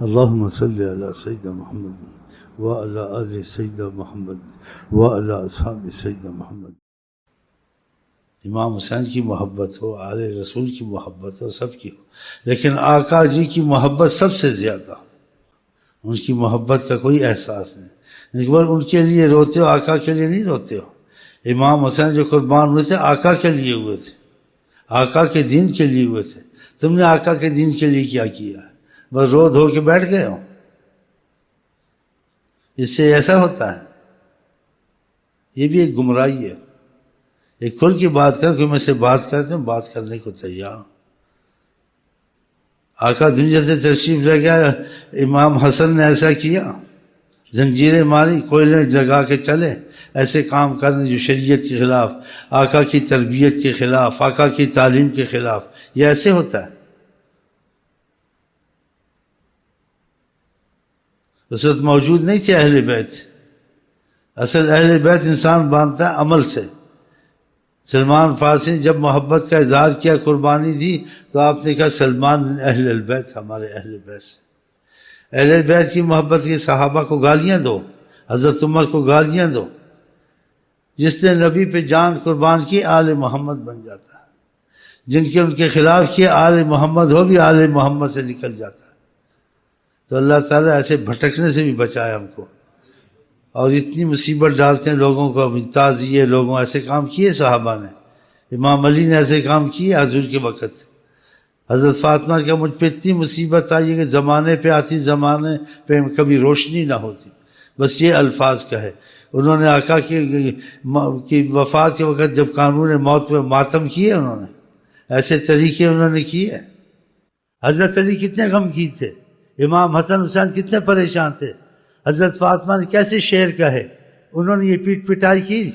اللہم صلی علی سیدنا محمد وعلی آل سیدنا محمد وعلی اصحاب سیدنا محمد۔ امام حسین کی محبت ہو، آل رسول کی محبت ہو، سب کی ہو، لیکن آقا جی کی محبت سب سے زیادہ، ان کی محبت کا کوئی احساس نہیں۔ ایک بار ان کے لیے روتے ہو، آقا کے لیے نہیں روتے ہو۔ امام حسین جو قربان ہوئے تھے آقا کے لیے ہوئے تھے، آقا کے دین کے لیے ہوئے تھے۔ تم نے آقا کے دین کے لیے کیا کیا؟ بس رو دھو کے بیٹھ گئے ہو؟ اس سے ایسا ہوتا ہے؟ یہ بھی ایک گمراہی ہے۔ ایک کھل کی بات کر، کوئی میں سے بات کرتے ہیں، بات کرنے کو تیار ہوں۔ آقا دنیا سے تشریف لے گیا، امام حسن نے ایسا کیا، زنجیریں ماری، کوئلے لگا کے چلے، ایسے کام کرنے جو شریعت کے خلاف، آقا کی تربیت کے خلاف، آقا کی تعلیم کے خلاف، یہ ایسے ہوتا ہے؟ اس وقت موجود نہیں تھے اہل بیت۔ اصل اہل بیت انسان باندھتا ہے عمل سے۔ سلمان فارسی نے جب محبت کا اظہار کیا، قربانی دی، تو آپ نے کہا سلمان اہل البیت، ہمارے اہل بیت سے۔ اہل بیت کی محبت کے صحابہ کو گالیاں دو، حضرت عمر کو گالیاں دو۔ جس نے نبی پہ جان قربان کی آل محمد بن جاتا ہے، جن کے ان کے خلاف کیا آل محمد ہو بھی آل محمد سے نکل جاتا ہے۔ تو اللہ تعالیٰ ایسے بھٹکنے سے بھی بچائے ہم کو، اور اتنی مصیبت ڈالتے ہیں لوگوں کو، تعزیے لوگوں، ایسے کام کیے صحابہ نے، امام علی نے ایسے کام کیے حضور کے وقت۔ حضرت فاطمہ کہ مجھ پہ اتنی مصیبت آئی ہے کہ زمانے پہ آتی، زمانے پہ کبھی روشنی نہ ہوتی، بس یہ الفاظ کہے۔ انہوں نے آقا کی وفات کے وقت جب قانون موت پہ ماتم کیے، انہوں نے ایسے طریقے انہوں نے کیے۔ حضرت علی کتنے غم کی تھے، امام حسن حسین کتنے پریشان تھے، حضرت فاطمہ نے کیسے شعر کہے، انہوں نے یہ پیٹ پٹائی کی۔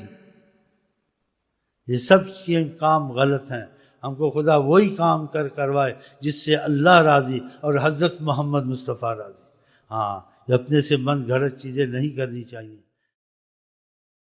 یہ سب کے کام غلط ہیں۔ ہم کو خدا وہی کام کروائے جس سے اللہ راضی اور حضرت محمد مصطفیٰ راضی۔ ہاں، یہ اپنے سے من گھڑت چیزیں نہیں کرنی چاہیے۔